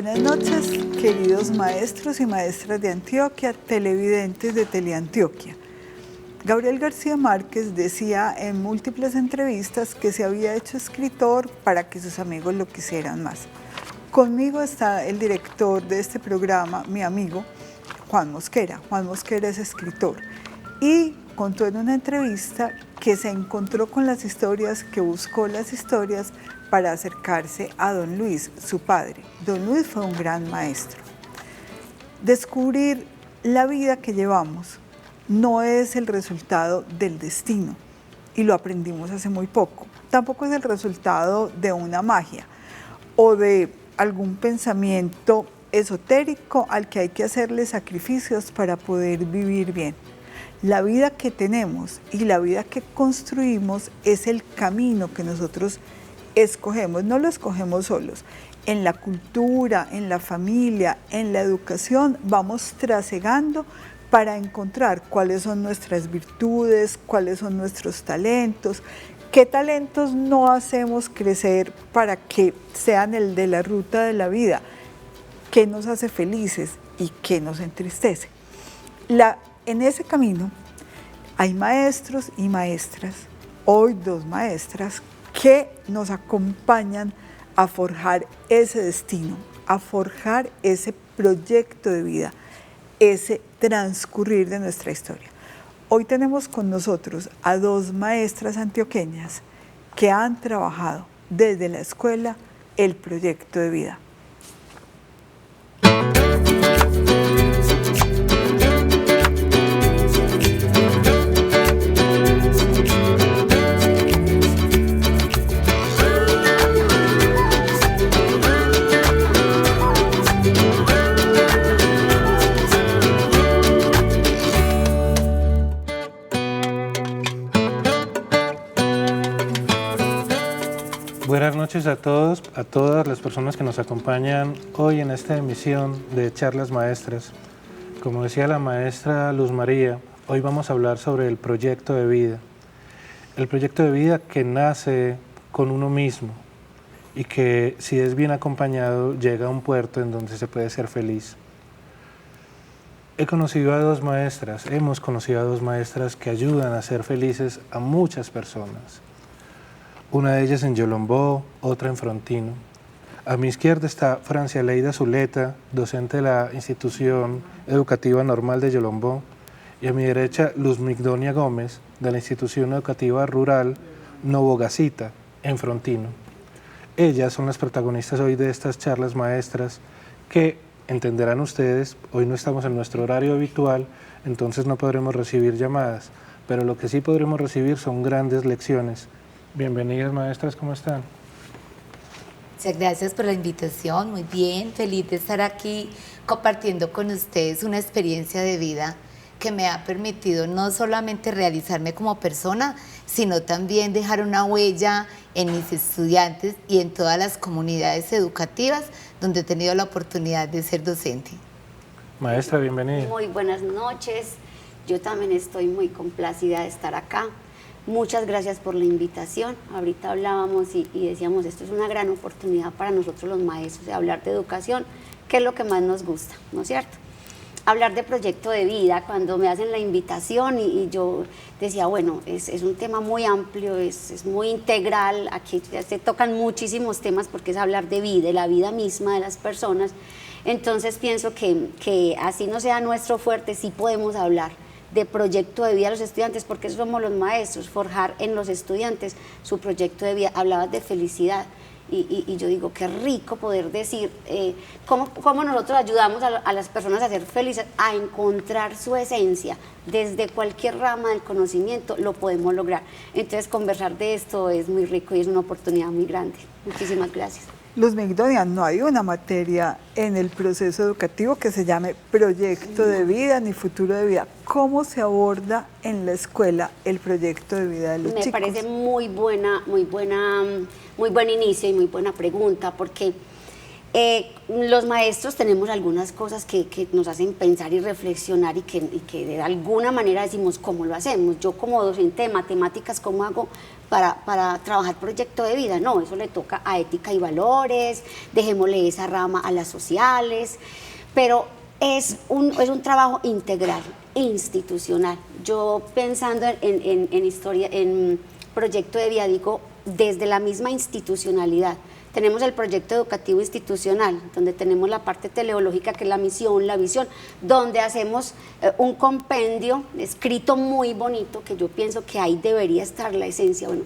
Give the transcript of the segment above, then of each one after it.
Buenas noches, queridos maestros y maestras de Antioquia, televidentes de Teleantioquia. Gabriel García Márquez decía en múltiples entrevistas que se había hecho escritor para que sus amigos lo quisieran más. Conmigo está el director de este programa, mi amigo Juan Mosquera. Juan Mosquera es escritor y contó en una entrevista que se encontró con las historias, que buscó las historias para acercarse a don Luis, su padre. Don Luis fue un gran maestro. Descubrir la vida que llevamos no es el resultado del destino, y lo aprendimos hace muy poco. Tampoco es el resultado de una magia o de algún pensamiento esotérico al que hay que hacerle sacrificios para poder vivir bien. La vida que tenemos y la vida que construimos es el camino que nosotros escogemos, no lo escogemos solos. En la cultura, en la familia, en la educación, vamos trasegando para encontrar cuáles son nuestras virtudes, cuáles son nuestros talentos, qué talentos no hacemos crecer para que sean el de la ruta de la vida, qué nos hace felices y qué nos entristece. En ese camino hay maestros y maestras, hoy 2 maestras, que nos acompañan a forjar ese destino, a forjar ese proyecto de vida, ese transcurrir de nuestra historia. Hoy tenemos con nosotros a 2 maestras antioqueñas que han trabajado desde la escuela el proyecto de vida. Buenas noches a todos, a todas las personas que nos acompañan hoy en esta emisión de Charlas Maestras. Como decía la maestra Luz María, hoy vamos a hablar sobre el proyecto de vida. El proyecto de vida que nace con uno mismo y que, si es bien acompañado, llega a un puerto en donde se puede ser feliz. Hemos conocido a 2 maestras que ayudan a ser felices a muchas personas. Una de ellas en Yolombó, otra en Frontino. A mi izquierda está Francia Leida Zuleta, docente de la Institución Educativa Normal de Yolombó, y a mi derecha Luz Migdonia Gómez, de la Institución Educativa Rural Novogacita, en Frontino. Ellas son las protagonistas hoy de estas charlas maestras que, entenderán ustedes, hoy no estamos en nuestro horario habitual, entonces no podremos recibir llamadas, pero lo que sí podremos recibir son grandes lecciones. Bienvenidas, maestras, ¿cómo están? Muchas gracias por la invitación, muy bien, feliz de estar aquí compartiendo con ustedes una experiencia de vida que me ha permitido no solamente realizarme como persona, sino también dejar una huella en mis estudiantes y en todas las comunidades educativas donde he tenido la oportunidad de ser docente. Maestra, bienvenida. Muy buenas noches, yo también estoy muy complacida de estar acá. Muchas gracias por la invitación. Ahorita hablábamos y decíamos, esto es una gran oportunidad para nosotros los maestros de hablar de educación, que es lo que más nos gusta, ¿no es cierto? Hablar de proyecto de vida, cuando me hacen la invitación y yo decía, bueno, es un tema muy amplio, es muy integral, aquí se tocan muchísimos temas porque es hablar de vida, de la vida misma de las personas. Entonces pienso que así no sea nuestro fuerte, sí podemos hablar de proyecto de vida a los estudiantes, porque somos los maestros, forjar en los estudiantes su proyecto de vida. Hablabas de felicidad y yo digo, qué rico poder decir cómo nosotros ayudamos a las personas a ser felices, a encontrar su esencia. Desde cualquier rama del conocimiento lo podemos lograr. Entonces conversar de esto es muy rico y es una oportunidad muy grande. Muchísimas gracias. Luz Migdonia, no hay una materia en el proceso educativo que se llame proyecto de vida ni futuro de vida. ¿Cómo se aborda en la escuela el proyecto de vida de los chicos? Me parece muy buen inicio y muy buena pregunta, porque Los maestros tenemos algunas cosas que nos hacen pensar y reflexionar y que de alguna manera decimos cómo lo hacemos. Yo como docente de matemáticas, ¿cómo hago para trabajar proyecto de vida? No, eso le toca a ética y valores, dejémosle esa rama a las sociales, pero es un trabajo integral, institucional. Yo pensando en historia, en proyecto de vida, digo, desde la misma institucionalidad. Tenemos el proyecto educativo institucional, donde tenemos la parte teleológica, que es la misión, la visión, donde hacemos un compendio escrito muy bonito, que yo pienso que ahí debería estar la esencia. Bueno,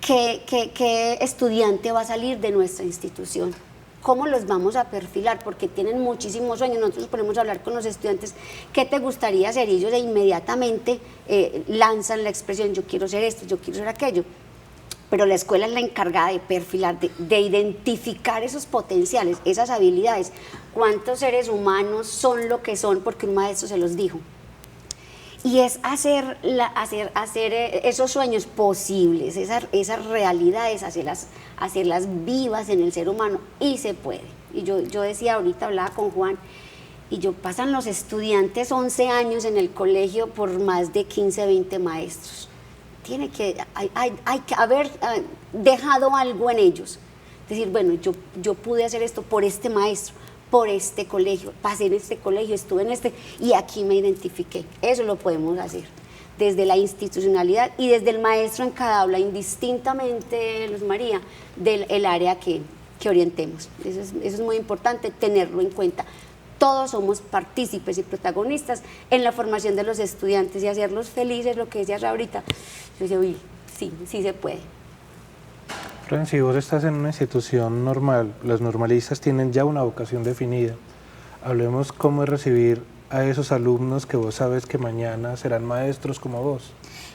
¿qué estudiante va a salir de nuestra institución? ¿Cómo los vamos a perfilar? Porque tienen muchísimos sueños. Nosotros podemos hablar con los estudiantes, ¿qué te gustaría hacer? Y ellos inmediatamente lanzan la expresión, yo quiero ser esto, yo quiero ser aquello. Pero la escuela es la encargada de perfilar, de identificar esos potenciales, esas habilidades. ¿Cuántos seres humanos son lo que son porque un maestro se los dijo? Y es hacer esos sueños posibles, esas realidades, hacerlas vivas en el ser humano, y se puede. Y yo decía, ahorita hablaba con Juan, y pasan los estudiantes 11 años en el colegio por más de 15, 20 maestros. Hay que haber dejado algo en ellos. Decir, bueno, yo pude hacer esto por este maestro, por este colegio, pasé en este colegio, estuve en este, y aquí me identifiqué. Eso lo podemos hacer desde la institucionalidad y desde el maestro en cada aula, indistintamente, Luz María, del área que orientemos. Eso es muy importante, tenerlo en cuenta. Todos somos partícipes y protagonistas en la formación de los estudiantes y hacerlos felices, lo que decías ahorita. Yo decía, uy, sí se puede. Fran, si vos estás en una institución normal, los normalistas tienen ya una vocación definida. Hablemos cómo es recibir a esos alumnos que vos sabes que mañana serán maestros como vos.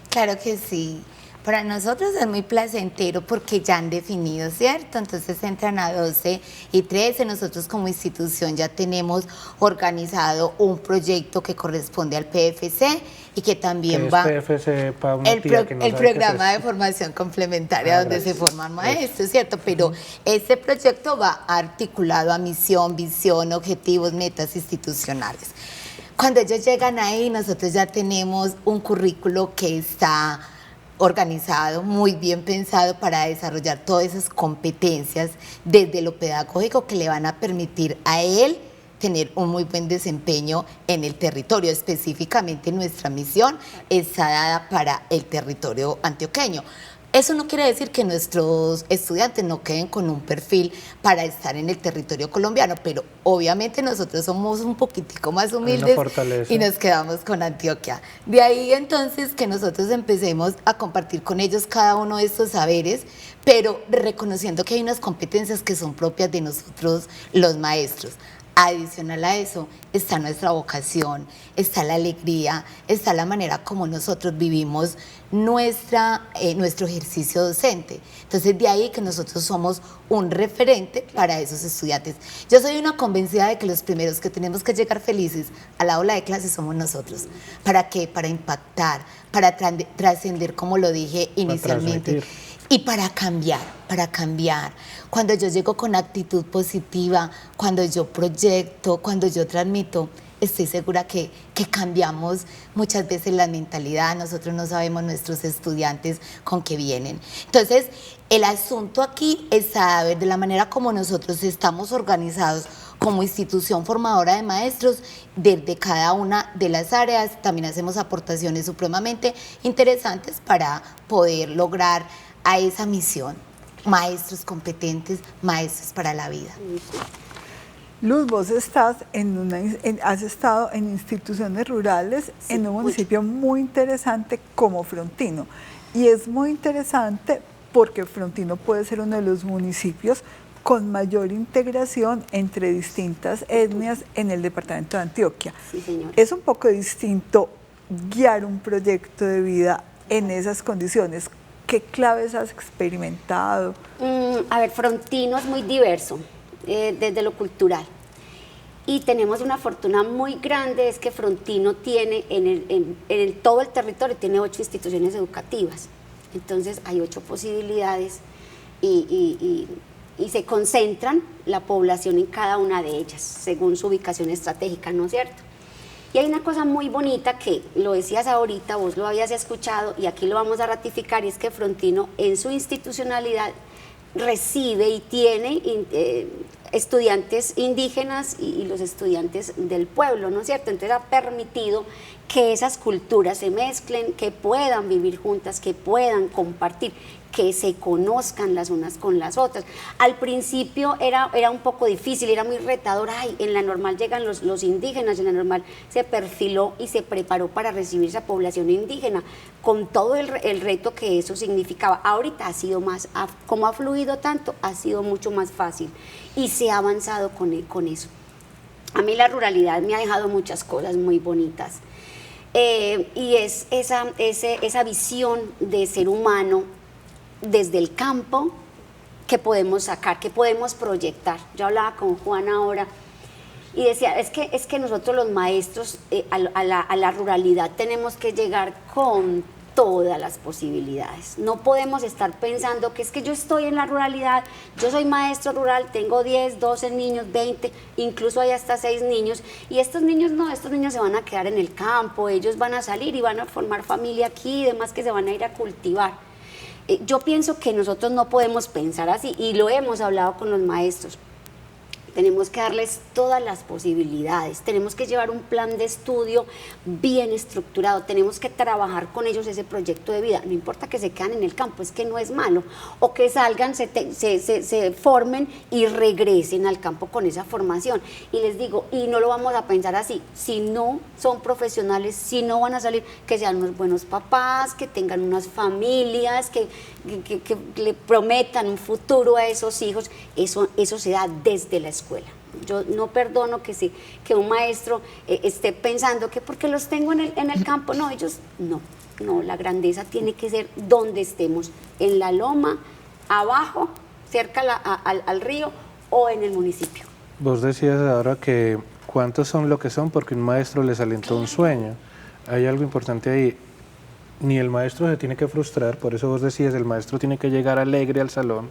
Claro que sí. Para nosotros es muy placentero porque ya han definido, ¿cierto? Entonces entran a 12 y 13. Nosotros como institución ya tenemos organizado un proyecto que corresponde al PFC y que también va... PFC, para una tía que no el sabe programa qué es de formación complementaria donde gracias. se forman maestros, ¿cierto? Pero este proyecto va articulado a misión, visión, objetivos, metas institucionales. Cuando ellos llegan ahí, nosotros ya tenemos un currículo que está organizado, muy bien pensado para desarrollar todas esas competencias desde lo pedagógico que le van a permitir a él tener un muy buen desempeño en el territorio. Específicamente nuestra misión está dada para el territorio antioqueño. Eso no quiere decir que nuestros estudiantes no queden con un perfil para estar en el territorio colombiano, pero obviamente nosotros somos un poquitico más humildes y nos quedamos con Antioquia. De ahí entonces que nosotros empecemos a compartir con ellos cada uno de estos saberes, pero reconociendo que hay unas competencias que son propias de nosotros los maestros. Adicional a eso está nuestra vocación, está la alegría, está la manera como nosotros vivimos nuestro ejercicio docente. Entonces de ahí que nosotros somos un referente para esos estudiantes. Yo soy una convencida de que los primeros que tenemos que llegar felices a la aula de clase somos nosotros. ¿Para qué? Para impactar, para trascender, como lo dije inicialmente. Y para cambiar. Cuando yo llego con actitud positiva, cuando yo proyecto, cuando yo transmito, estoy segura que cambiamos muchas veces la mentalidad. Nosotros no sabemos nuestros estudiantes con qué vienen. Entonces, el asunto aquí es saber de la manera como nosotros estamos organizados como institución formadora de maestros desde cada una de las áreas. También hacemos aportaciones supremamente interesantes para poder lograr a esa misión, maestros competentes, maestros para la vida. Luz, vos has estado en instituciones rurales en un municipio muy interesante como Frontino, y es muy interesante porque Frontino puede ser uno de los municipios con mayor integración entre distintas etnias en el departamento de Antioquia. Sí, señor. Es un poco distinto guiar un proyecto de vida en esas condiciones. ¿Qué claves has experimentado? A ver, Frontino es muy diverso desde lo cultural. Y tenemos una fortuna muy grande, es que Frontino tiene, en todo el territorio, tiene 8 instituciones educativas. Entonces hay 8 posibilidades y y se concentran la población en cada una de ellas, según su ubicación estratégica, ¿no es cierto? Y hay una cosa muy bonita que lo decías ahorita, vos lo habías escuchado y aquí lo vamos a ratificar, y es que Frontino en su institucionalidad recibe y tiene estudiantes indígenas y los estudiantes del pueblo, ¿no es cierto? Entonces ha permitido que esas culturas se mezclen, que puedan vivir juntas, que puedan compartir, que se conozcan las unas con las otras. Al principio era un poco difícil, era muy retador. Ay, en la normal llegan los indígenas, en la normal se perfiló y se preparó para recibir esa población indígena, con todo el reto que eso significaba. Ahorita ha sido más, como ha fluido tanto, ha sido mucho más fácil y se ha avanzado con eso. A mí la ruralidad me ha dejado muchas cosas muy bonitas. Y es esa visión de ser humano desde el campo que podemos sacar, que podemos proyectar. Yo hablaba con Juan ahora y decía, es que nosotros los maestros a la ruralidad tenemos que llegar con todas las posibilidades. No podemos estar pensando que es que yo estoy en la ruralidad, yo soy maestro rural, tengo 10, 12 niños, 20, incluso hay hasta 6 niños, y estos niños no, estos niños se van a quedar en el campo, ellos van a salir y van a formar familia aquí y demás, que se van a ir a cultivar. Yo pienso que nosotros no podemos pensar así, y lo hemos hablado con los maestros. Tenemos que darles todas las posibilidades, tenemos que llevar un plan de estudio bien estructurado, tenemos que trabajar con ellos ese proyecto de vida. No importa que se queden en el campo, es que no es malo, o que salgan, se formen y regresen al campo con esa formación. Y les digo, y no lo vamos a pensar así, si no son profesionales, si no van a salir, que sean unos buenos papás, que tengan unas familias, que le prometan un futuro a esos hijos. Eso se da desde la escuela. Yo no perdono que un maestro esté pensando que porque los tengo en el campo, no, ellos no, la grandeza tiene que ser donde estemos, en la loma, abajo, cerca al río o en el municipio. Vos decías ahora que cuántos son lo que son porque un maestro les alentó un sueño. Hay algo importante ahí. Ni el maestro se tiene que frustrar, por eso vos decías, el maestro tiene que llegar alegre al salón.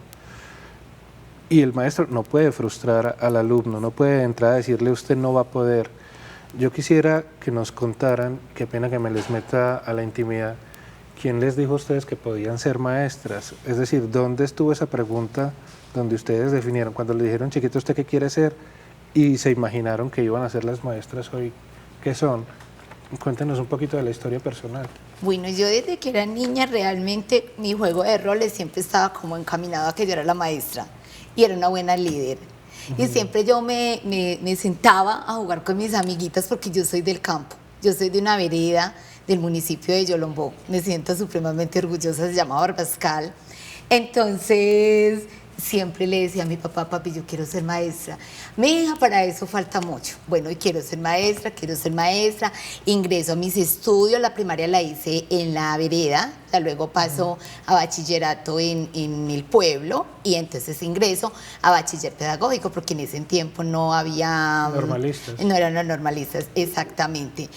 Y el maestro no puede frustrar al alumno, no puede entrar a decirle usted no va a poder. Yo quisiera que nos contaran, qué pena que me les meta a la intimidad, ¿quién les dijo a ustedes que podían ser maestras? Es decir, ¿dónde estuvo esa pregunta donde ustedes definieron, cuando le dijeron chiquito, ¿usted qué quiere ser? Y se imaginaron que iban a ser las maestras hoy, ¿qué son? Cuéntenos un poquito de la historia personal. Bueno, yo desde que era niña realmente mi juego de roles siempre estaba como encaminado a que yo era la maestra y era una buena líder. Y siempre yo me sentaba a jugar con mis amiguitas porque yo soy del campo, yo soy de una vereda del municipio de Yolombó, me siento supremamente orgullosa, se llama Barbascal. Entonces siempre le decía a mi papá, papi, yo quiero ser maestra. Mi hija, para eso falta mucho. Bueno, y quiero ser maestra, ingreso a mis estudios, la primaria la hice en la vereda, luego paso a bachillerato en el pueblo y entonces ingreso a bachiller pedagógico porque en ese tiempo no había... Normalistas. No eran los normalistas, exactamente.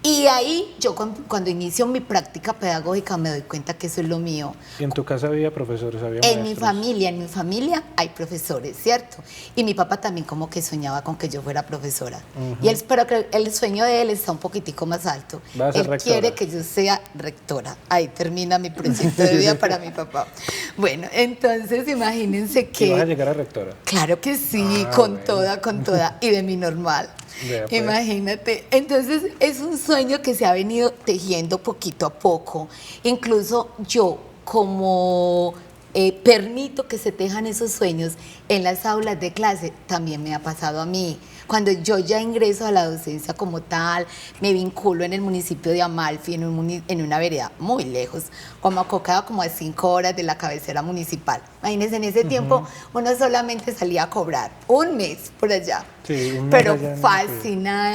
Y ahí yo cuando inicio mi práctica pedagógica me doy cuenta que eso es lo mío. ¿Y en tu casa había profesores, había maestros? En mi familia hay profesores, ¿cierto? Y mi papá también como que soñaba con que yo fuera profesora. Y pero que el sueño de él está un poquitico más alto. ¿Vas a ser él rectora? Quiere que yo sea rectora. Ahí termina mi proyecto de vida para mi papá. Bueno, entonces imagínense que... ¿Y vas a llegar a rectora? Claro que sí, con toda, y de mi normal. Vea, pues. Imagínate, entonces es un sueño que se ha venido tejiendo poquito a poco. Incluso yo, como permito que se tejan esos sueños en las aulas de clase, también me ha pasado a mí. Cuando yo ya ingreso a la docencia como tal, me vinculo en el municipio de Amalfi, en una vereda muy lejos, como acocada como a 5 horas de la cabecera municipal. Imagínense, en ese tiempo uno solamente salía a cobrar un mes por allá. Sí, un mes pero allá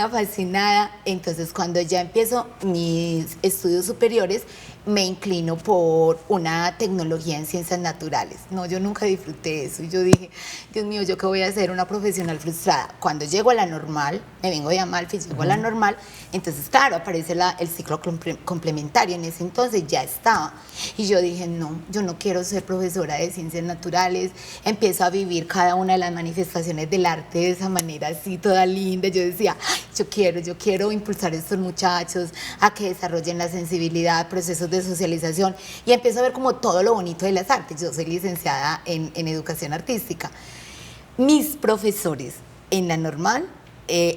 fascinada. Entonces, cuando ya empiezo mis estudios superiores, me inclino por una tecnología en ciencias naturales. No, yo nunca disfruté eso. Yo dije, Dios mío, ¿yo qué voy a hacer? Una profesional frustrada. Cuando llego a la Normal, me vengo de Amalfi, llego a la Normal, entonces claro, aparece el ciclo complementario, en ese entonces ya estaba. Y yo dije, no, yo no quiero ser profesora de ciencias naturales, empiezo a vivir cada una de las manifestaciones del arte de esa manera así, toda linda. Yo decía, ay, yo quiero impulsar a estos muchachos a que desarrollen la sensibilidad, procesos de socialización, y empiezo a ver como todo lo bonito de las artes. Yo soy licenciada en educación artística. Mis profesores en la Normal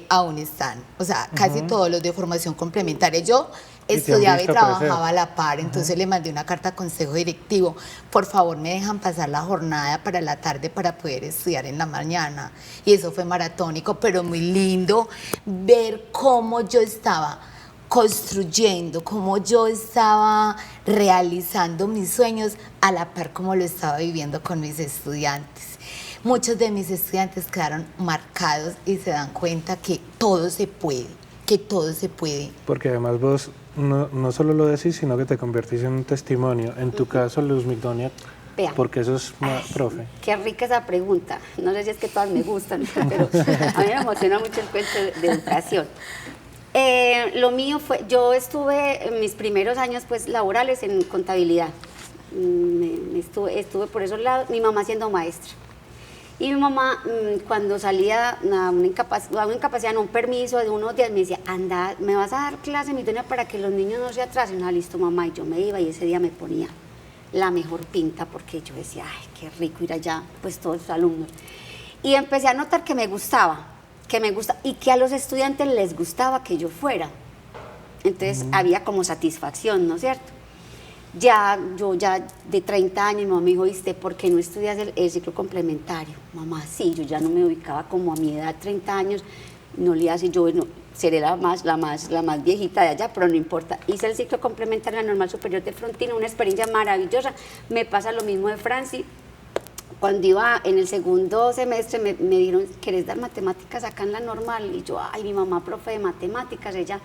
aún están, o sea, casi todos los de formación complementaria. Yo estudiaba y trabajaba a la par, entonces le mandé una carta a consejo directivo, por favor me dejan pasar la jornada para la tarde para poder estudiar en la mañana, y eso fue maratónico, pero muy lindo ver cómo yo estaba construyendo, cómo yo estaba realizando mis sueños a la par como lo estaba viviendo con mis estudiantes. Muchos de mis estudiantes quedaron marcados y se dan cuenta que todo se puede, que todo se puede. Porque además vos no solo lo decís, sino que te convertís en un testimonio. En tu caso, Luz Migdonia, porque eso es profe. Qué rica esa pregunta. No sé si es que todas me gustan, pero a mí me emociona mucho el cuento de educación. Lo mío fue, yo estuve en mis primeros años pues laborales en contabilidad. Estuve por esos lados, mi mamá siendo maestra. Y mi mamá, cuando salía a una incapacidad, en un permiso de unos días, me decía, anda, me vas a dar clase, Migdonia, para que los niños no se atrasen. Ah, listo, mamá. Y yo me iba y ese día me ponía la mejor pinta porque yo decía, ay, qué rico ir allá, pues todos los alumnos. Y empecé a notar que me gusta, y que a los estudiantes les gustaba que yo fuera. Entonces había como satisfacción, ¿no es cierto? Yo ya de 30 años, mi mamá me dijo, ¿viste, por qué no estudias el ciclo complementario? Mamá, sí, yo ya no me ubicaba como a mi edad, 30 años, no le hace, yo no, seré la más viejita de allá, pero no importa. Hice el ciclo complementario en la Normal Superior de Frontino, una experiencia maravillosa. Me pasa lo mismo de Franci. Cuando iba en el segundo semestre me dijeron, ¿querés dar matemáticas acá en la Normal? Y yo, ay, mi mamá profe de matemáticas, ella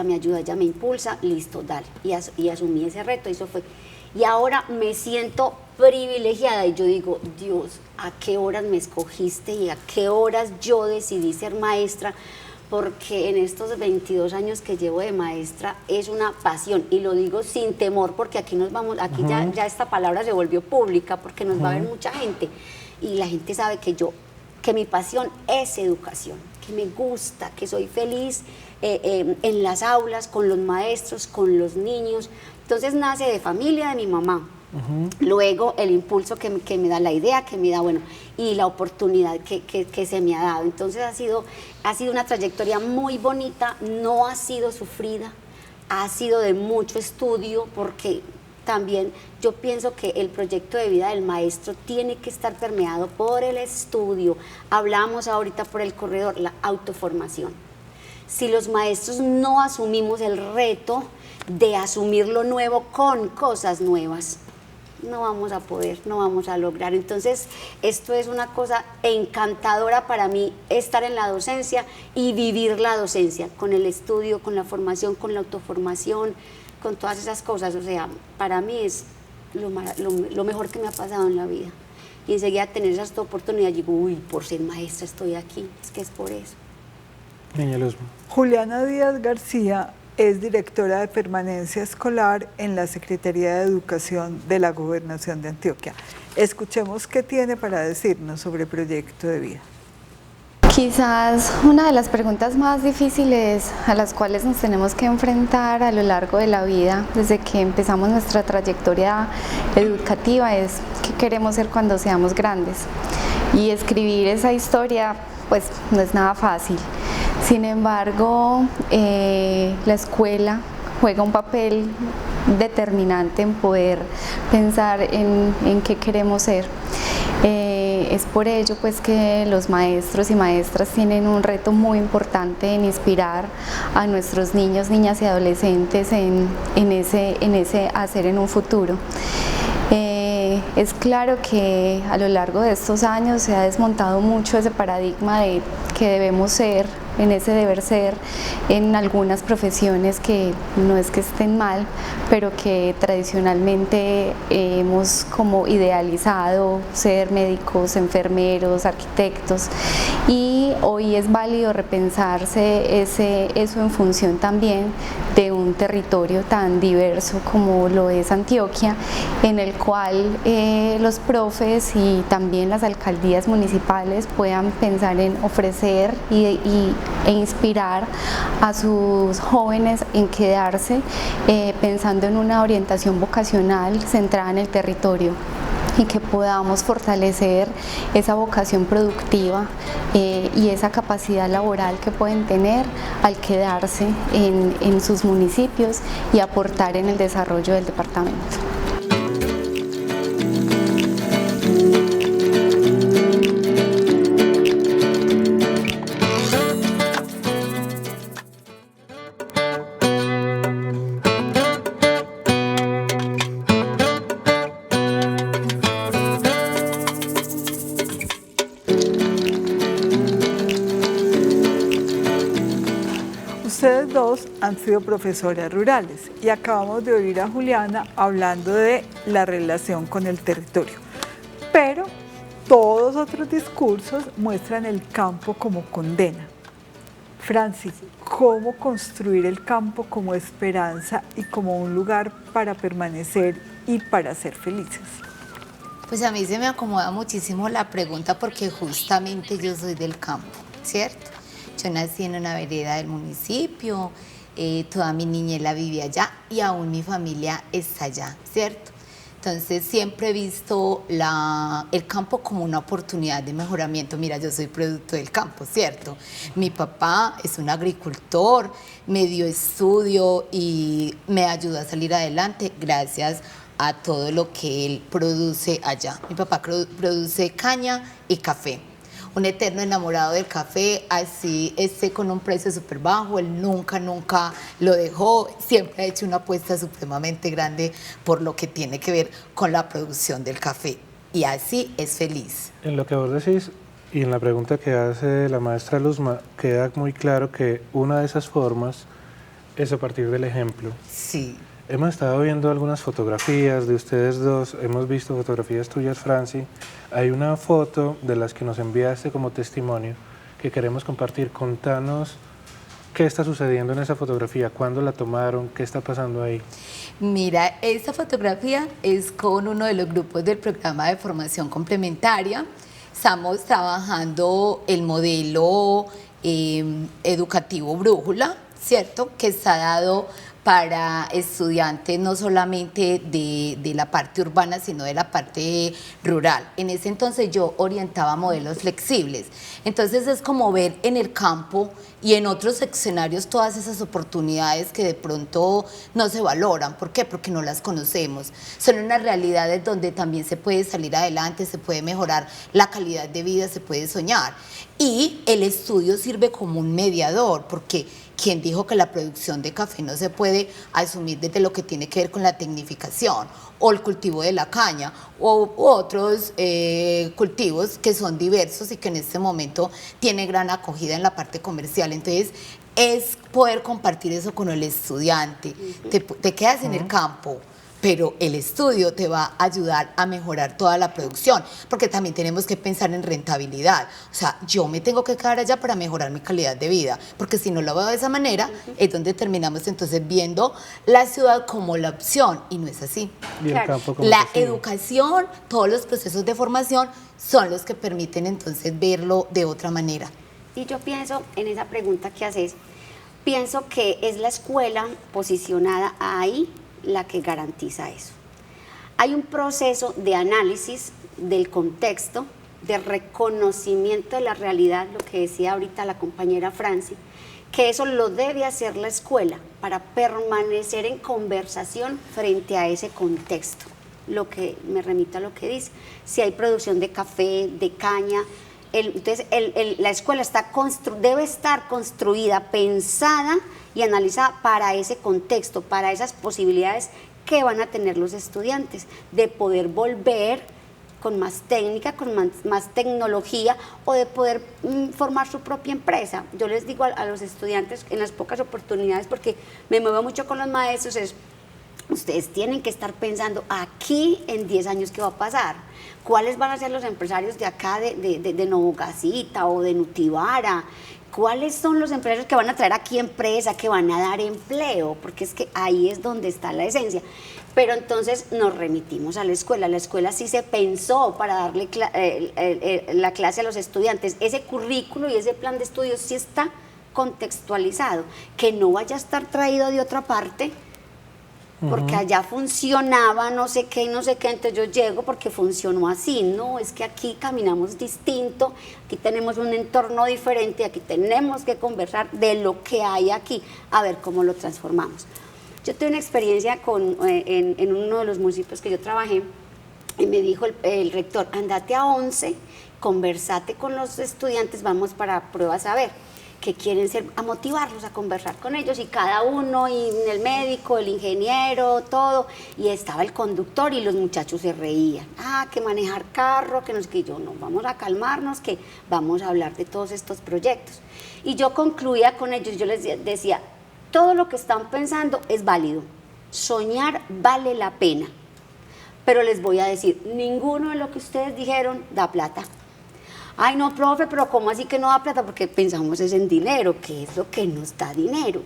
me ayuda, ella me impulsa, listo, dale. Y asumí ese reto, eso fue. Y ahora me siento privilegiada y yo digo, Dios, ¿a qué horas me escogiste y a qué horas yo decidí ser maestra? Porque en estos 22 años que llevo de maestra es una pasión, y lo digo sin temor, porque aquí ya esta palabra se volvió pública, porque nos va a ver mucha gente, y la gente sabe que mi pasión es educación, que me gusta, que soy feliz en las aulas, con los maestros, con los niños. Entonces nace de familia de mi mamá. Luego el impulso que me da, la idea que me da, bueno, y la oportunidad que se me ha dado. Entonces ha sido una trayectoria muy bonita, no ha sido sufrida, ha sido de mucho estudio, porque también yo pienso que el proyecto de vida del maestro tiene que estar permeado por el estudio. Hablamos ahorita por el corredor, la autoformación. Si los maestros no asumimos el reto de asumir lo nuevo con cosas nuevas, no vamos a poder, no vamos a lograr. Entonces, esto es una cosa encantadora para mí, estar en la docencia y vivir la docencia, con el estudio, con la formación, con la autoformación, con todas esas cosas. O sea, para mí es lo mejor que me ha pasado en la vida. Y enseguida tener esas oportunidades, digo, uy, por ser maestra estoy aquí, es que es por eso. Niña Luz. Juliana Díaz García es directora de permanencia escolar en la Secretaría de Educación de la Gobernación de Antioquia. Escuchemos qué tiene para decirnos sobre Proyecto de Vida. Quizás una de las preguntas más difíciles a las cuales nos tenemos que enfrentar a lo largo de la vida, desde que empezamos nuestra trayectoria educativa, es qué queremos ser cuando seamos grandes. Y escribir esa historia, pues no es nada fácil. Sin embargo, la escuela juega un papel determinante en poder pensar en qué queremos ser. Es por ello pues que los maestros y maestras tienen un reto muy importante en inspirar a nuestros niños, niñas y adolescentes en ese hacer en un futuro. Es claro que a lo largo de estos años se ha desmontado mucho ese paradigma de que debemos ser en ese deber ser en algunas profesiones que no es que estén mal, pero que tradicionalmente hemos como idealizado ser médicos, enfermeros, arquitectos, y hoy es válido repensarse eso en función también de un territorio tan diverso como lo es Antioquia, en el cual los profes y también las alcaldías municipales puedan pensar en ofrecer e inspirar a sus jóvenes en quedarse pensando en una orientación vocacional centrada en el territorio, y que podamos fortalecer esa vocación productiva y esa capacidad laboral que pueden tener al quedarse en sus municipios y aportar en el desarrollo del departamento. Ustedes dos han sido profesoras rurales y acabamos de oír a Juliana hablando de la relación con el territorio. Pero todos otros discursos muestran el campo como condena. Franci, ¿cómo construir el campo como esperanza y como un lugar para permanecer y para ser felices? Pues a mí se me acomoda muchísimo la pregunta porque justamente yo soy del campo, ¿cierto? Yo nací en una vereda del municipio, toda mi niñez la viví allá y aún mi familia está allá, ¿cierto? Entonces siempre he visto el campo como una oportunidad de mejoramiento. Mira, yo soy producto del campo, ¿cierto? Mi papá es un agricultor, me dio estudio y me ayudó a salir adelante gracias a todo lo que él produce allá. Mi papá produce caña y café. Un eterno enamorado del café, así esté con un precio súper bajo, él nunca lo dejó, siempre ha hecho una apuesta supremamente grande por lo que tiene que ver con la producción del café y así es feliz. En lo que vos decís y en la pregunta que hace la maestra Luzma, queda muy claro que una de esas formas es a partir del ejemplo. Sí. Hemos estado viendo algunas fotografías de ustedes dos, hemos visto fotografías tuyas, Franci. Hay una foto de las que nos enviaste como testimonio que queremos compartir. Contanos qué está sucediendo en esa fotografía, cuándo la tomaron, qué está pasando ahí. Mira, esta fotografía es con uno de los grupos del programa de formación complementaria. Estamos trabajando el modelo educativo Brújula, ¿cierto? Que está dado para estudiantes no solamente de la parte urbana, sino de la parte rural. En ese entonces yo orientaba modelos flexibles. Entonces es como ver en el campo y en otros escenarios todas esas oportunidades que de pronto no se valoran. ¿Por qué? Porque no las conocemos. Son unas realidades donde también se puede salir adelante, se puede mejorar la calidad de vida, se puede soñar. Y el estudio sirve como un mediador, porque ¿quién dijo que la producción de café no se puede asumir desde lo que tiene que ver con la tecnificación o el cultivo de la caña u otros cultivos que son diversos y que en este momento tiene gran acogida en la parte comercial? Entonces es poder compartir eso con el estudiante. Te quedas en el campo, pero el estudio te va a ayudar a mejorar toda la producción, porque también tenemos que pensar en rentabilidad. O sea, yo me tengo que quedar allá para mejorar mi calidad de vida, porque si no lo veo de esa manera, es donde terminamos entonces viendo la ciudad como la opción, y no es así. Y el campo como La que sí. educación, todos los procesos de formación son los que permiten entonces verlo de otra manera. Y yo pienso en esa pregunta que haces, pienso que es la escuela posicionada ahí la que garantiza eso. Hay un proceso de análisis del contexto, de reconocimiento de la realidad, lo que decía ahorita la compañera Franci, que eso lo debe hacer la escuela para permanecer en conversación frente a ese contexto. Lo que me remito a lo que dice, si hay producción de café, de caña, entonces la escuela debe estar construida, pensada y analizada para ese contexto, para esas posibilidades que van a tener los estudiantes de poder volver con más técnica, con más tecnología o de poder formar su propia empresa. Yo les digo a los estudiantes en las pocas oportunidades, porque me muevo mucho con los maestros, es ustedes tienen que estar pensando aquí en 10 años qué va a pasar, cuáles van a ser los empresarios de acá de Novogacita o de Nutibara, cuáles son los empresarios que van a traer aquí empresa, que van a dar empleo, porque es que ahí es donde está la esencia. Pero entonces nos remitimos a la escuela sí se pensó para darle la clase a los estudiantes, ese currículo y ese plan de estudios sí está contextualizado, que no vaya a estar traído de otra parte, porque allá funcionaba no sé qué y no sé qué, entonces yo llego porque funcionó así. No, es que aquí caminamos distinto, aquí tenemos un entorno diferente, aquí tenemos que conversar de lo que hay aquí, a ver cómo lo transformamos. Yo tuve una experiencia en uno de los municipios que yo trabajé, y me dijo el rector, andate a 11, conversate con los estudiantes, vamos para pruebas a ver que quieren ser, a motivarlos, a conversar con ellos, y cada uno, y el médico, el ingeniero, todo, y estaba el conductor y los muchachos se reían, que manejar carro, que no sé qué, yo no, vamos a calmarnos, que vamos a hablar de todos estos proyectos. Y yo concluía con ellos, yo les decía, todo lo que están pensando es válido, soñar vale la pena, pero les voy a decir, ninguno de lo que ustedes dijeron da plata. Ay, no, profe, pero ¿cómo así que no da plata? Porque pensamos es en dinero, ¿qué es lo que nos da dinero?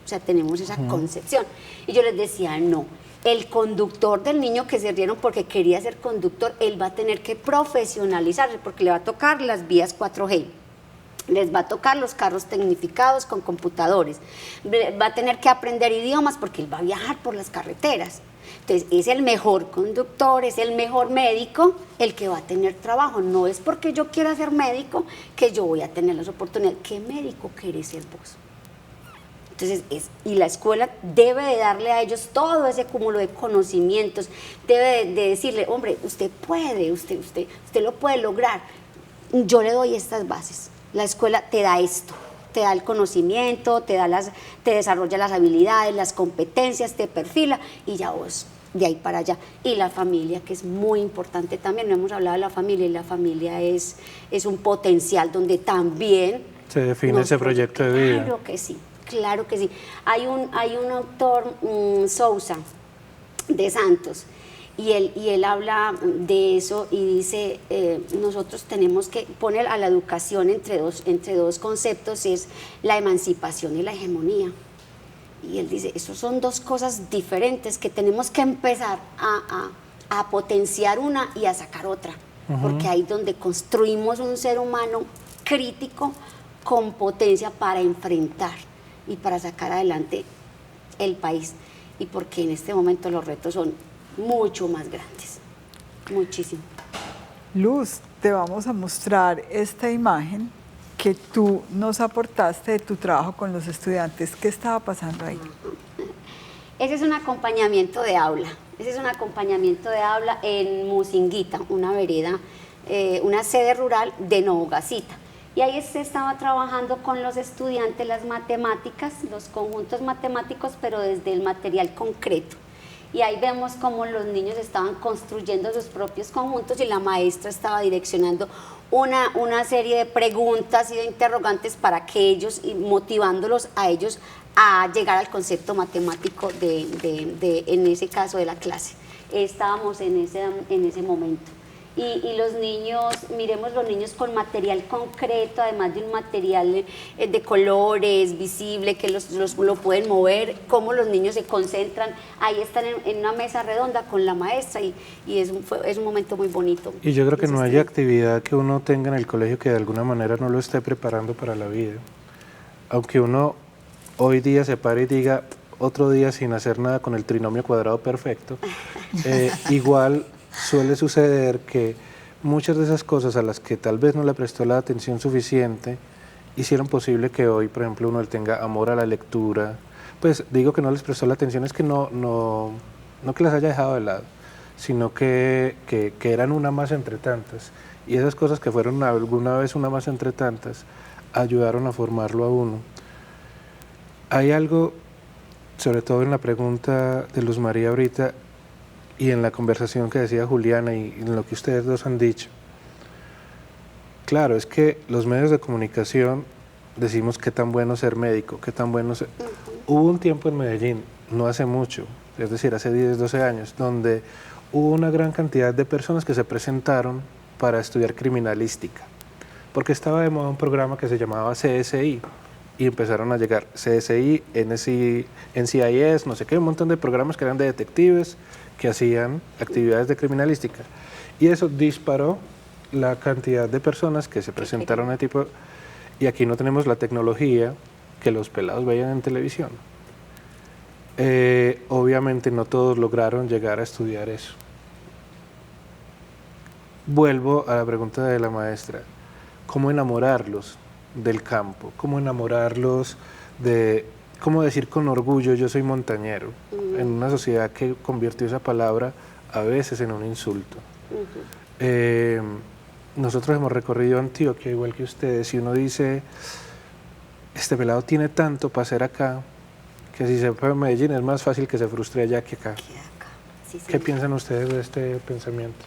O sea, tenemos esa concepción. Y yo les decía, no, el conductor del niño que se rieron porque quería ser conductor, él va a tener que profesionalizarse porque le va a tocar las vías 4G. Les va a tocar los carros tecnificados con computadores, va a tener que aprender idiomas porque él va a viajar por las carreteras. Entonces, es el mejor conductor, es el mejor médico el que va a tener trabajo. No es porque yo quiera ser médico que yo voy a tener las oportunidades. ¿Qué médico querés ser vos? Entonces, y la escuela debe de darle a ellos todo ese cúmulo de conocimientos, debe de decirle, hombre, usted puede, usted lo puede lograr. Yo le doy estas bases. La escuela te da esto, te da el conocimiento, te desarrolla las habilidades, las competencias, te perfila y ya vos de ahí para allá. Y la familia, que es muy importante también, no hemos hablado de la familia, y la familia es un potencial donde también se define ese proyecto de vida. Claro que sí, claro que sí. Hay un autor, Sousa, de Santos, y él habla de eso y dice, nosotros tenemos que poner a la educación entre dos conceptos, es la emancipación y la hegemonía. Y él dice, esos son dos cosas diferentes que tenemos que empezar a potenciar una y a sacar otra, porque ahí es donde construimos un ser humano crítico con potencia para enfrentar y para sacar adelante el país, y porque en este momento los retos son mucho más grandes, muchísimo. Luz, te vamos a mostrar esta imagen que tú nos aportaste de tu trabajo con los estudiantes. ¿Qué estaba pasando ahí? Ese es un acompañamiento de aula. En Musinguita, una vereda, una sede rural de Novogacita. Y ahí se estaba trabajando con los estudiantes las matemáticas, los conjuntos matemáticos, pero desde el material concreto. Y ahí vemos cómo los niños estaban construyendo sus propios conjuntos y la maestra estaba direccionando una serie de preguntas y de interrogantes para que ellos, y motivándolos a ellos a llegar al concepto matemático en ese caso de la clase. Estábamos en ese momento. Y los niños, miremos los niños con material concreto, además de un material de colores, visible, que lo pueden mover, cómo los niños se concentran. Ahí están en una mesa redonda con la maestra y es un momento muy bonito. Y yo creo que no hay actividad que uno tenga en el colegio que de alguna manera no lo esté preparando para la vida. Aunque uno hoy día se pare y diga otro día sin hacer nada con el trinomio cuadrado perfecto, igual suele suceder que muchas de esas cosas a las que tal vez no le prestó la atención suficiente hicieron posible que hoy, por ejemplo, uno tenga amor a la lectura. Pues digo que no les prestó la atención, es que no que las haya dejado de lado, sino que eran una más entre tantas. Y esas cosas que fueron alguna vez una más entre tantas ayudaron a formarlo a uno. Hay algo, sobre todo en la pregunta de Luz María ahorita, y en la conversación que decía Juliana y en lo que ustedes dos han dicho, claro, es que los medios de comunicación decimos qué tan bueno ser médico, qué tan bueno ser... Hubo un tiempo en Medellín, no hace mucho, es decir, hace 10, 12 años, donde hubo una gran cantidad de personas que se presentaron para estudiar criminalística, porque estaba de moda un programa que se llamaba CSI, y empezaron a llegar CSI, NCIS, no sé qué, un montón de programas que eran de detectives que hacían actividades de criminalística. Y eso disparó la cantidad de personas que se presentaron a tipo... Y aquí no tenemos la tecnología que los pelados veían en televisión. Obviamente no todos lograron llegar a estudiar eso. Vuelvo a la pregunta de la maestra. ¿Cómo enamorarlos del campo? ¿Cómo enamorarlos de... ¿Cómo decir con orgullo yo soy montañero? En una sociedad que convirtió esa palabra a veces en un insulto. Nosotros hemos recorrido Antioquia igual que ustedes y uno dice, este pelado tiene tanto para hacer acá, que si se fue a Medellín es más fácil que se frustre allá que acá. Sí, ¿Qué piensan ustedes de este pensamiento?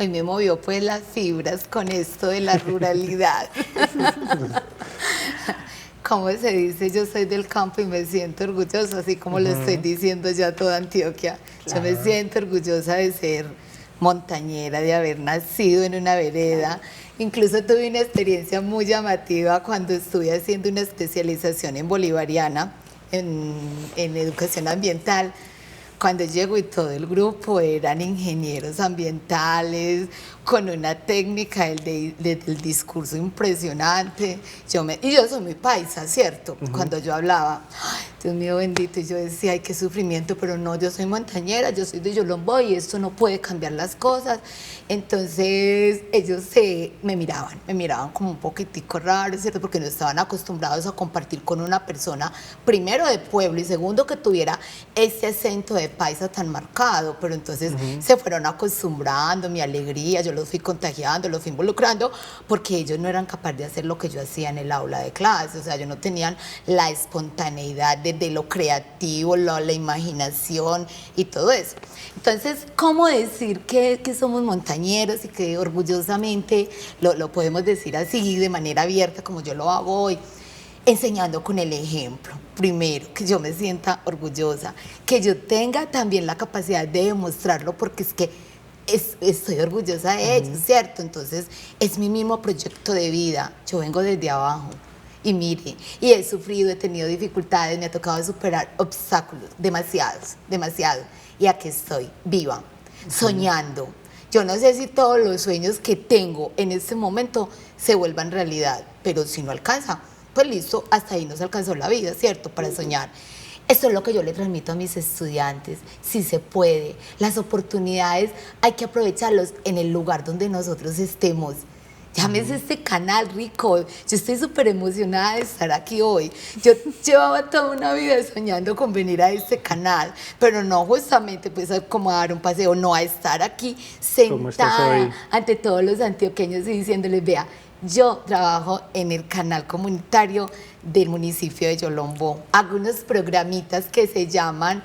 Hoy me movió pues las fibras con esto de la ruralidad. ¿Cómo se dice? Yo soy del campo y me siento orgullosa, así como lo estoy diciendo ya toda Antioquia. Yo me siento orgullosa de ser montañera, de haber nacido en una vereda. Incluso tuve una experiencia muy llamativa cuando estuve haciendo una especialización en bolivariana, en educación ambiental. Cuando llego y todo el grupo eran ingenieros ambientales, con una técnica del discurso impresionante. Y yo soy muy paisa, ¿cierto? Cuando yo hablaba, ay, Dios mío bendito, y yo decía, ay, qué sufrimiento, pero no, yo soy montañera, yo soy de Yolombó y esto no puede cambiar las cosas. Entonces ellos me miraban como un poquitico raro, ¿cierto? Porque no estaban acostumbrados a compartir con una persona, primero de pueblo y segundo que tuviera ese acento de paisa tan marcado, pero entonces se fueron acostumbrando, mi alegría, yo los fui contagiando, los fui involucrando, porque ellos no eran capaces de hacer lo que yo hacía en el aula de clase, o sea, ellos no tenían la espontaneidad de lo creativo, la imaginación y todo eso. Entonces, ¿cómo decir que somos montañeros y que orgullosamente lo podemos decir así, de manera abierta, como yo lo hago hoy? Enseñando con el ejemplo, primero, que yo me sienta orgullosa, que yo tenga también la capacidad de demostrarlo, porque es que estoy orgullosa de ellos, ¿cierto? Entonces, es mi mismo proyecto de vida, yo vengo desde abajo, y mire, y he sufrido, he tenido dificultades, me ha tocado superar obstáculos, demasiados, y aquí estoy, viva, soñando. Yo no sé si todos los sueños que tengo en este momento se vuelvan realidad, pero si no alcanza, pues listo, hasta ahí nos alcanzó la vida, ¿cierto? Para soñar. Esto es lo que yo le transmito a mis estudiantes, si se puede. Las oportunidades hay que aprovecharlos en el lugar donde nosotros estemos. Llámese este canal rico, yo estoy súper emocionada de estar aquí hoy. Yo llevaba toda una vida soñando con venir a este canal, pero no justamente pues como a dar un paseo, no a estar aquí sentada ante todos los antioqueños y diciéndoles, vea, yo trabajo en el canal comunitario del municipio de Yolombó. Hago unos programitas que se llaman,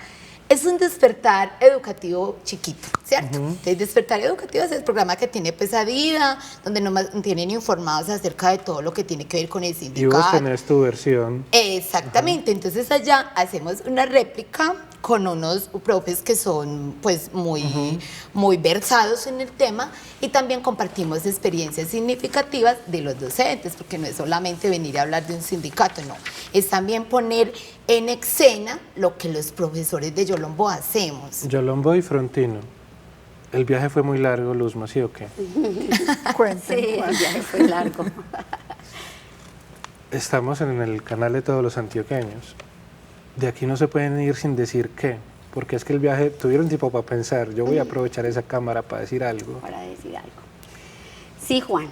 es un despertar educativo chiquito, ¿cierto? El despertar educativo es el programa que tiene Pesadilla, donde nos mantienen informados acerca de todo lo que tiene que ver con el sindicato. Y vos tenés tu versión. Exactamente, entonces allá hacemos una réplica con unos profes que son pues muy versados en el tema, y también compartimos experiencias significativas de los docentes, porque no es solamente venir a hablar de un sindicato, no, es también poner en escena lo que los profesores de Yolombó hacemos. Yolombó y Frontino. ¿El viaje fue muy largo, Luzma, sí o qué? Cuenten, Sí, el viaje fue largo. Estamos en el canal de todos los antioqueños. De aquí no se pueden ir sin decir qué, porque es que el viaje, tuvieron tiempo para pensar, yo voy a aprovechar esa cámara para decir algo. Para decir algo. Sí, Juan,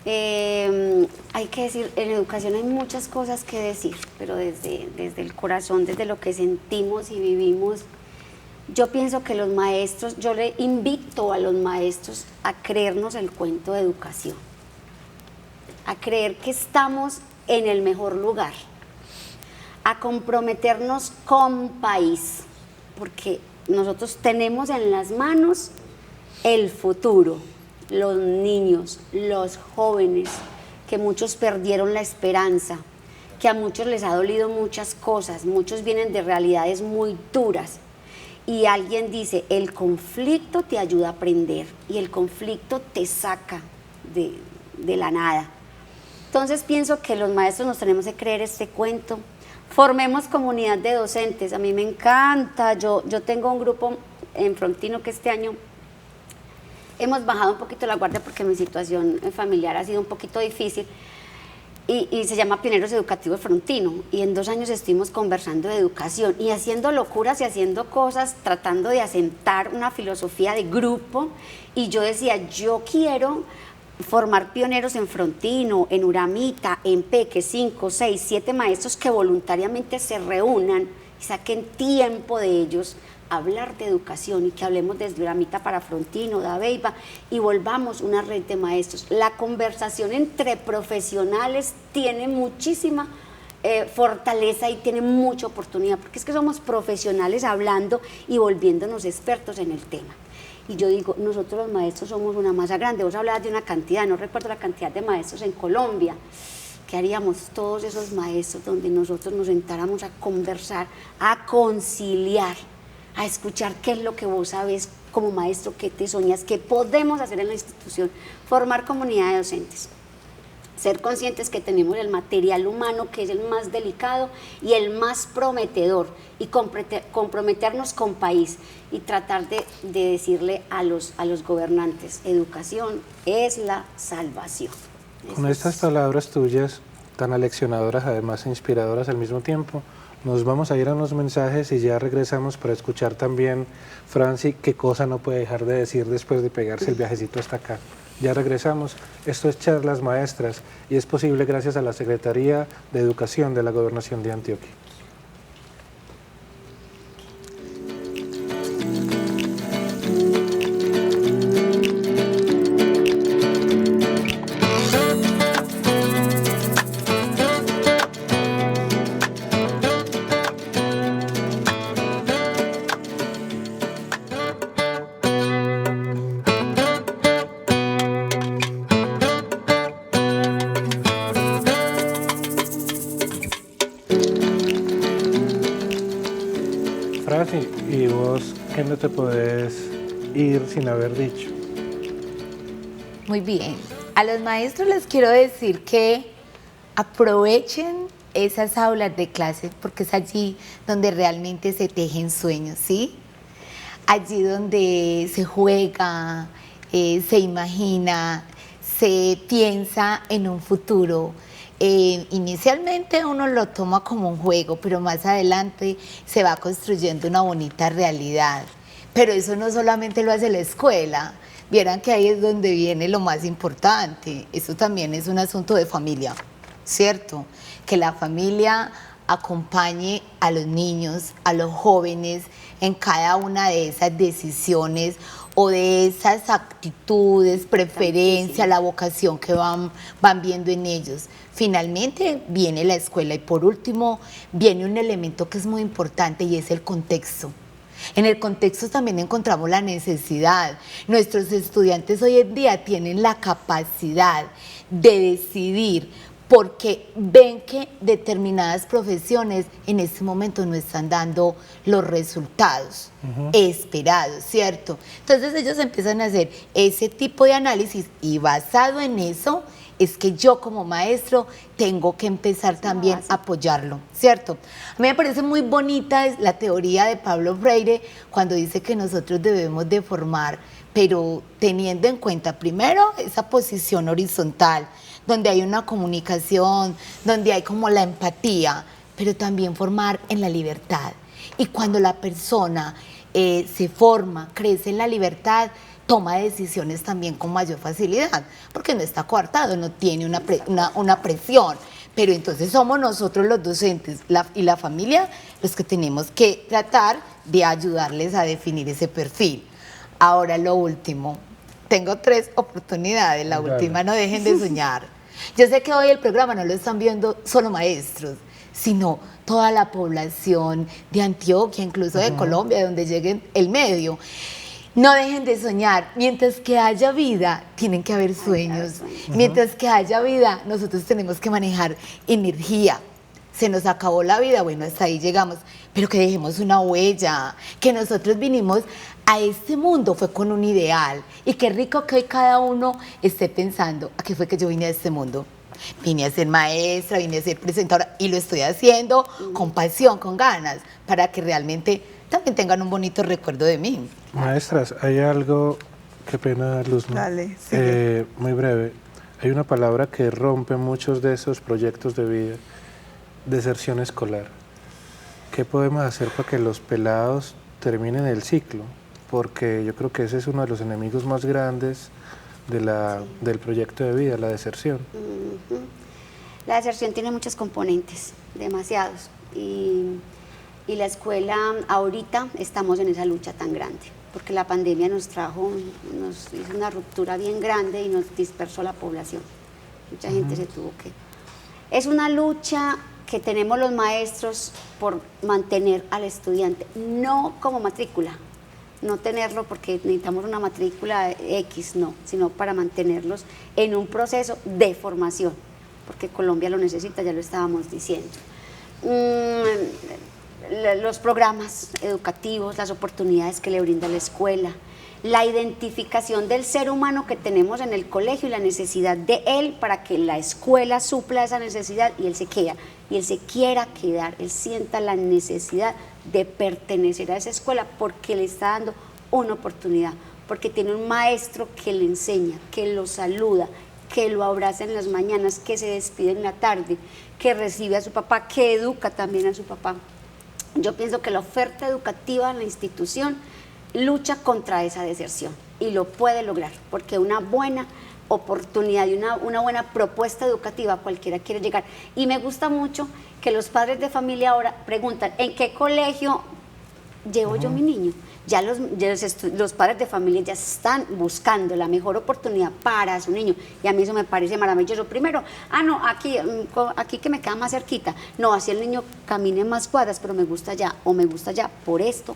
hay que decir, en educación hay muchas cosas que decir, pero desde el corazón, desde lo que sentimos y vivimos, yo pienso que los maestros, yo le invito a los maestros a creernos el cuento de educación, a creer que estamos en el mejor lugar, a comprometernos con país, porque nosotros tenemos en las manos el futuro, los niños, los jóvenes, que muchos perdieron la esperanza, que a muchos les ha dolido muchas cosas, muchos vienen de realidades muy duras. Y alguien dice, el conflicto te ayuda a aprender y el conflicto te saca de la nada. Entonces pienso que los maestros nos tenemos que creer este cuento. Formemos comunidad de docentes, a mí me encanta. Yo tengo un grupo en Frontino que este año hemos bajado un poquito la guardia porque mi situación familiar ha sido un poquito difícil. Y se llama Pioneros Educativos Frontino, y en 2 años estuvimos conversando de educación y haciendo locuras y haciendo cosas, tratando de asentar una filosofía de grupo, y yo decía, yo quiero formar pioneros en Frontino, en Uramita, en Peque, 5, 6, 7 maestros que voluntariamente se reúnan y saquen tiempo de ellos hablar de educación, y que hablemos desde Uramita para Frontino, Dabeiba, y volvamos una red de maestros. La conversación entre profesionales tiene muchísima fortaleza y tiene mucha oportunidad, porque es que somos profesionales hablando y volviéndonos expertos en el tema. Y yo digo, nosotros los maestros somos una masa grande. Vos hablabas de una cantidad, no recuerdo la cantidad de maestros en Colombia. ¿Qué haríamos todos esos maestros donde nosotros nos sentáramos a conversar, a conciliar, a escuchar qué es lo que vos sabes como maestro, qué te soñas, qué podemos hacer en la institución? Formar comunidad de docentes, ser conscientes que tenemos el material humano, que es el más delicado y el más prometedor, y comprometernos con país y tratar de decirle a los gobernantes, educación es la salvación. Con estas palabras tuyas, tan aleccionadoras, además inspiradoras al mismo tiempo, nos vamos a ir a unos mensajes y ya regresamos para escuchar también, Franci, qué cosa no puede dejar de decir después de pegarse el viajecito hasta acá. Ya regresamos. Esto es Charlas Maestras y es posible gracias a la Secretaría de Educación de la Gobernación de Antioquia. Franci, ¿y vos qué no te podés ir sin haber dicho? Muy bien. A los maestros les quiero decir que aprovechen esas aulas de clases, porque es allí donde realmente se tejen sueños, ¿sí? Allí donde se juega, se imagina, se piensa en un futuro. Inicialmente uno lo toma como un juego, pero más adelante se va construyendo una bonita realidad. Pero eso no solamente lo hace la escuela. Vieran que ahí es donde viene lo más importante. Eso también es un asunto de familia, ¿cierto? Que la familia acompañe a los niños, a los jóvenes en cada una de esas decisiones o de esas actitudes, preferencia, la vocación que van viendo en ellos. Finalmente viene la escuela y por último viene un elemento que es muy importante y es el contexto. En el contexto también encontramos la necesidad. Nuestros estudiantes hoy en día tienen la capacidad de decidir porque ven que determinadas profesiones en este momento no están dando los resultados esperados, ¿cierto? Entonces ellos empiezan a hacer ese tipo de análisis y basado en eso es que yo como maestro tengo que empezar también a apoyarlo, ¿cierto? A mí me parece muy bonita la teoría de Pablo Freire cuando dice que nosotros debemos de formar, pero teniendo en cuenta primero esa posición horizontal, donde hay una comunicación, donde hay como la empatía, pero también formar en la libertad. Y cuando la persona se forma, crece en la libertad, toma decisiones también con mayor facilidad, porque no está coartado, no tiene una presión. Pero entonces somos nosotros los docentes y la familia los que tenemos que tratar de ayudarles a definir ese perfil. Ahora lo último, tengo 3 oportunidades, la última, no dejen de soñar. Yo sé que hoy el programa no lo están viendo solo maestros, sino toda la población de Antioquia, incluso de Colombia, donde llegue el medio. No dejen de soñar. Mientras que haya vida, tienen que haber sueños. Mientras que haya vida, nosotros tenemos que manejar energía. Se nos acabó la vida, bueno, hasta ahí llegamos, pero que dejemos una huella, que nosotros vinimos a este mundo fue con un ideal, y qué rico que hoy cada uno esté pensando, ¿a qué fue que yo vine a este mundo? Vine a ser maestra, vine a ser presentadora, y lo estoy haciendo con pasión, con ganas, para que realmente también tengan un bonito recuerdo de mí. Maestras, hay algo, qué pena, Luz, ¿no? Dale, sigue. Muy breve, hay una palabra que rompe muchos de esos proyectos de vida: deserción escolar. ¿Qué podemos hacer para que los pelados terminen el ciclo? Porque yo creo que ese es uno de los enemigos más grandes del proyecto de vida, la deserción. La deserción tiene muchos componentes, demasiados, y la escuela ahorita estamos en esa lucha tan grande, porque la pandemia nos hizo una ruptura bien grande y nos dispersó la población. Mucha gente se tuvo que... Es una lucha que tenemos los maestros por mantener al estudiante, no como matrícula, no tenerlo porque necesitamos una matrícula X, no, sino para mantenerlos en un proceso de formación, porque Colombia lo necesita, ya lo estábamos diciendo. Los programas educativos, las oportunidades que le brinda la escuela, la identificación del ser humano que tenemos en el colegio y la necesidad de él para que la escuela supla esa necesidad y él se queda, y él se quiera quedar, él sienta la necesidad de pertenecer a esa escuela porque le está dando una oportunidad, porque tiene un maestro que le enseña, que lo saluda, que lo abraza en las mañanas, que se despide en la tarde, que recibe a su papá, que educa también a su papá. Yo pienso que la oferta educativa en la institución lucha contra esa deserción y lo puede lograr, porque una buena oportunidad y una buena propuesta educativa cualquiera quiere llegar. Y me gusta mucho que los padres de familia ahora preguntan, ¿en qué colegio llevo yo mi niño? Ya los padres de familia ya están buscando la mejor oportunidad para su niño, y a mí eso me parece maravilloso. Primero, no, aquí que me queda más cerquita, no, así el niño camine más cuadras, pero me gusta allá, o me gusta allá por esto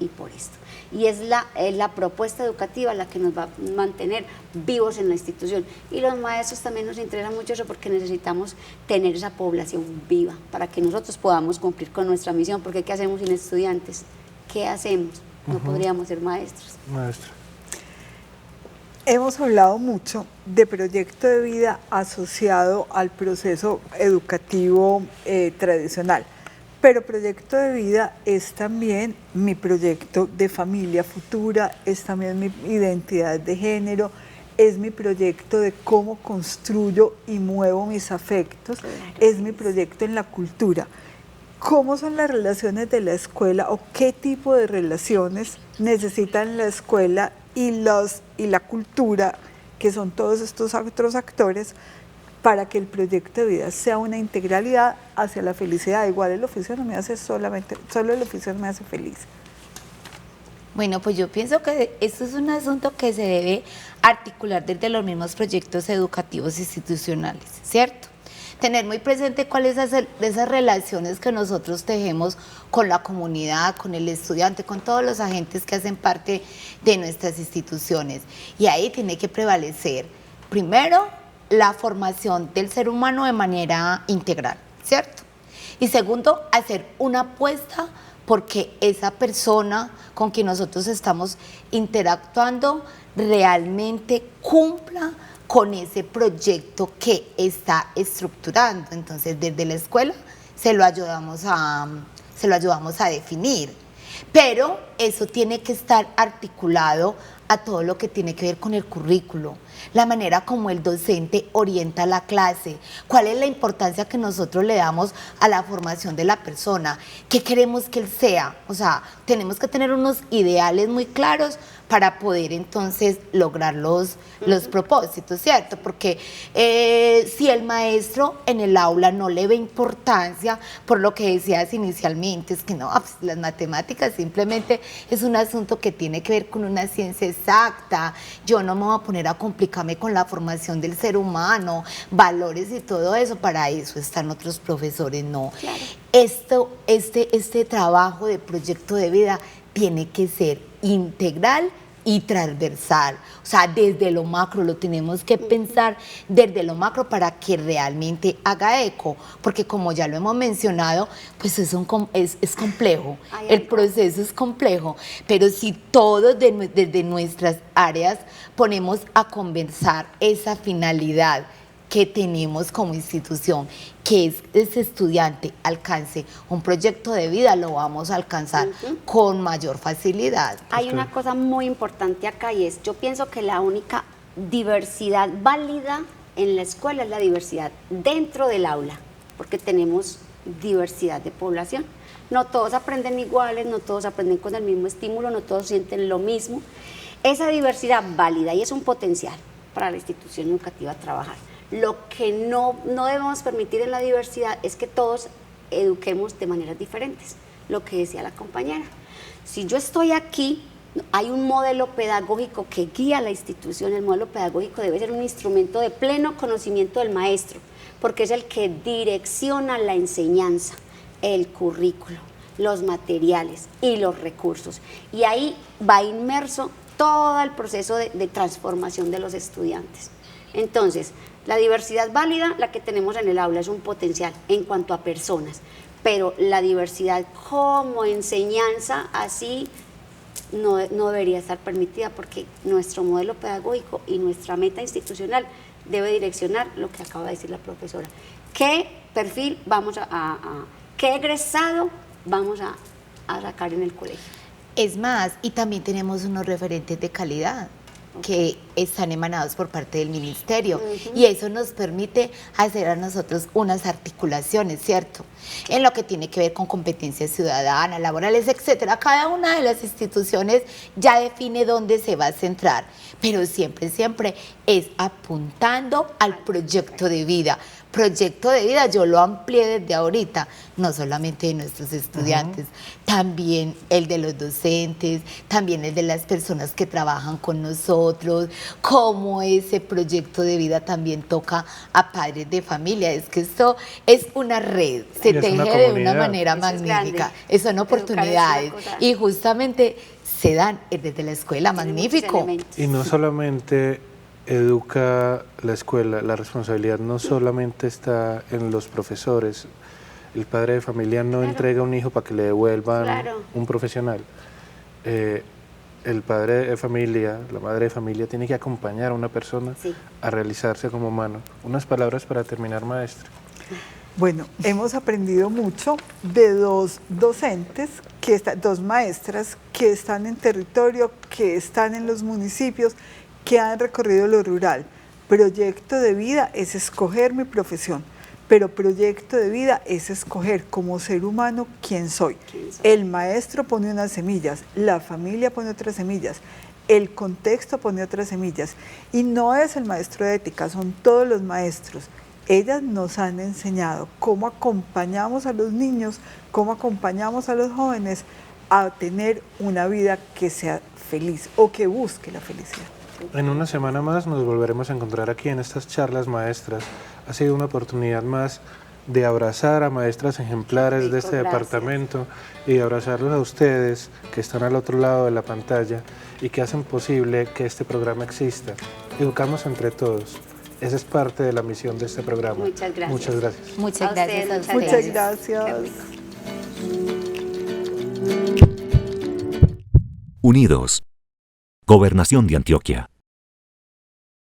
y por esto. Y es la propuesta educativa la que nos va a mantener vivos en la institución. Y los maestros también nos interesa mucho eso, porque necesitamos tener esa población viva para que nosotros podamos cumplir con nuestra misión, porque ¿qué hacemos sin estudiantes? ¿Qué hacemos? No podríamos ser maestros. Maestra. Hemos hablado mucho de proyecto de vida asociado al proceso educativo tradicional, pero proyecto de vida es también mi proyecto de familia futura, es también mi identidad de género, es mi proyecto de cómo construyo y muevo mis afectos, es mi proyecto en la cultura. ¿Cómo son las relaciones de la escuela, o qué tipo de relaciones necesitan la escuela y la cultura, que son todos estos otros actores, para que el proyecto de vida sea una integralidad hacia la felicidad? Igual el oficio no me hace solo el oficio no me hace feliz. Bueno, pues yo pienso que esto es un asunto que se debe articular desde los mismos proyectos educativos institucionales, ¿cierto? Tener muy presente cuáles son esas relaciones que nosotros tejemos con la comunidad, con el estudiante, con todos los agentes que hacen parte de nuestras instituciones. Y ahí tiene que prevalecer, primero, la formación del ser humano de manera integral, ¿cierto? Y segundo, hacer una apuesta porque esa persona con quien nosotros estamos interactuando realmente cumpla con ese proyecto que está estructurando. Entonces, desde la escuela se lo ayudamos a definir, pero eso tiene que estar articulado a todo lo que tiene que ver con el currículo, la manera como el docente orienta la clase, cuál es la importancia que nosotros le damos a la formación de la persona, qué queremos que él sea. O sea, tenemos que tener unos ideales muy claros para poder entonces lograr los propósitos, ¿cierto? Porque si el maestro en el aula no le ve importancia, por lo que decías inicialmente, es que no, pues las matemáticas simplemente es un asunto que tiene que ver con una ciencia exacta, yo no me voy a poner a complicarme con la formación del ser humano, valores y todo eso, para eso están otros profesores, no. Claro. Este trabajo de proyecto de vida tiene que ser integral y transversal, o sea, desde lo macro lo tenemos que pensar desde lo macro para que realmente haga eco, porque como ya lo hemos mencionado, pues es complejo, el proceso es complejo, pero si todos desde nuestras áreas ponemos a conversar esa finalidad que tenemos como institución, que ese estudiante alcance un proyecto de vida, lo vamos a alcanzar con mayor facilidad. Hay una cosa muy importante acá y es, yo pienso que la única diversidad válida en la escuela es la diversidad dentro del aula, porque tenemos diversidad de población. No todos aprenden iguales, no todos aprenden con el mismo estímulo, no todos sienten lo mismo. Esa diversidad válida y es un potencial para la institución educativa trabajar. Lo que no debemos permitir en la diversidad es que todos eduquemos de maneras diferentes, lo que decía la compañera. Si yo estoy aquí, hay un modelo pedagógico que guía a la institución. El modelo pedagógico debe ser un instrumento de pleno conocimiento del maestro, porque es el que direcciona la enseñanza, el currículo, los materiales y los recursos. Y ahí va inmerso todo el proceso de transformación de los estudiantes. Entonces, la diversidad válida, la que tenemos en el aula, es un potencial en cuanto a personas, pero la diversidad como enseñanza así no debería estar permitida, porque nuestro modelo pedagógico y nuestra meta institucional debe direccionar lo que acaba de decir la profesora. ¿Qué perfil qué egresado vamos a sacar en el colegio? Es más, y también tenemos unos referentes de calidad que están emanados por parte del ministerio, y eso nos permite hacer a nosotros unas articulaciones, ¿cierto? En lo que tiene que ver con competencias ciudadanas, laborales, etcétera. Cada una de las instituciones ya define dónde se va a centrar, pero siempre es apuntando al proyecto de vida. Proyecto de vida yo lo amplié desde ahorita, no solamente de nuestros estudiantes, también el de los docentes, también el de las personas que trabajan con nosotros, cómo ese proyecto de vida también toca a padres de familia. Es que esto es una red, se teje de una manera magnífica, son oportunidades y justamente se dan desde la escuela, magnífico. Y no solamente educa la escuela, la responsabilidad no solamente está en los profesores. El padre de familia no entrega un hijo para que le devuelvan un profesional. El padre de familia, la madre de familia tiene que acompañar a una persona a realizarse como humano. Unas palabras para terminar, maestra. Bueno, hemos aprendido mucho de dos docentes, dos maestras que están en territorio, que están en los municipios, que han recorrido lo rural. Proyecto de vida es escoger mi profesión, pero proyecto de vida es escoger como ser humano quién soy. El maestro pone unas semillas, la familia pone otras semillas, el contexto pone otras semillas, y no es el maestro de ética, son todos los maestros. Ellas nos han enseñado cómo acompañamos a los niños, cómo acompañamos a los jóvenes a tener una vida que sea feliz o que busque la felicidad. En una semana más nos volveremos a encontrar aquí en estas charlas maestras. Ha sido una oportunidad más de abrazar a maestras ejemplares de este departamento y de abrazarlos a ustedes que están al otro lado de la pantalla y que hacen posible que este programa exista. Educamos entre todos. Esa es parte de la misión de este programa. Muchas gracias. Muchas gracias a ustedes. Muchas gracias. Unidos. Gobernación de Antioquia.